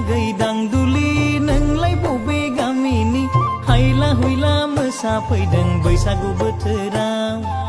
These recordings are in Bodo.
आगै दांदुलि नोंलाय बबे गामिनि हायला हुइला मोसाफैदों बैसागु बोथोराव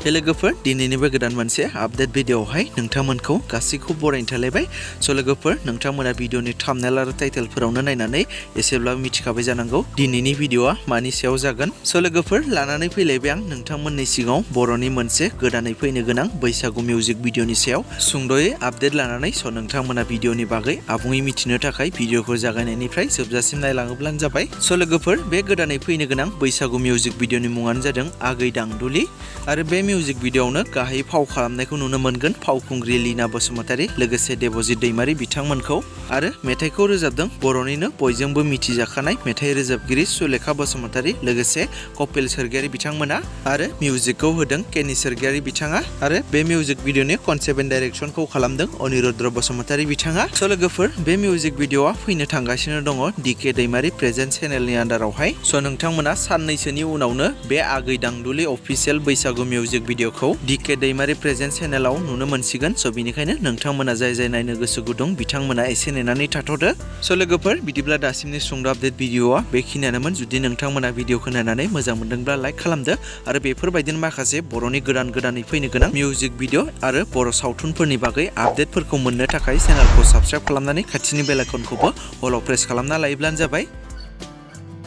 लोगोफोर दिनैनिबो गोदान मोनसे आपडेट भिडिअआवहाय नोंथांमोनखौ गासैखौबो बरायनो थालायबाय लोगोफोर नोंथांमोना भिडिअनि थाम्बनेल आरो टाइटेलफोरावनो नायनानै एसेब्लाबो मिथिखाबाय जानांगौ दिनैनि भिडिअआ मानि सायाव जागोन लोगोफोर लानानै फैलायबाय आं नोंथांमोननि सिगाङाव बर'नि मोनसे गोदानै फैनो गोनां बैसागु मिउजिक भिडिअनि सायाव सुंद'यै आपडेट लानानै नोंथांमोना भिडिअनि बागै आबुङै मिथिनो थाखाय भिडिअखौ जागायनायनिफ्राय जोबजासिम नायलाङोब्लानो जाबाय लोगोफोर बे गोदानै फैनो गोनां बैसागु मिउजिक भिडिअनि मुङानो जादों आगै दांदुलि आरो बे मिउजिक भिडिअआवनो गाहाय फाव खालामनायखौ नुनो मोनगोन फावखुंग्रि लीना बसुमतारी लोगोसे देबजित दैमारी बिथांमोनखौ आरो मेथाइखौ रोजाबदों बर'निनो बयजोंबो मिथिजाखानाय मेथाइ रोजाबगिरि सुलेखा बसुमतारी लोगोसे कपिल सोरगियारि बिथांमोना आरो मिउजिकखौ होदों केनि सोरगियारि बिथाङा आरो बे मिउजिक भिडिअनि कनसेप्ट एन्ड डाइरेक्सनखौ खालामदों अनिरुद्र बसुमतारी बिथाङा लोगोफोर बे मिउजिक भिडिअआ फैनो थांगासिनो दङ डिके दैमारी प्रेजेन्ट चेनेलनि आन्दारावहाय नोंथांमोना साननैसोनि उनावनो बे आगै दांदुलि अफिसियेल बैसागु मिउजिक भिडिअखौ डिके दैमारी प्रेजेन्ट चेनेलाव नुनो मोनसिगोन बेनिखायनो नोंथांमोना जाय नायनो गोसो गुदुं बिथांमोना एसे नेनानै थाथ'दो लोगोफोर बिदिब्ला दासिमनि सुंद' आपडेट भिडिअआ बेखिनियानोमोन जुदि नोंथांमोना भिडिअखौ नायनानै मोजां मोनदोंब्ला लाइक खालामदो आरो बेफोरबायदिनो माखासे बर'नि गोदानै फैनो गोनां मिउजिक भिडिअ आरो बर' सावथुनफोरनि बागै आपडेटफोरखौ मोननो थाखाय चेनेलखौ साबस्क्राइब खालामनानै खाथिनि बेल आइकनखौबो अल प्रेस खालामना लायोब्लानो जाबाय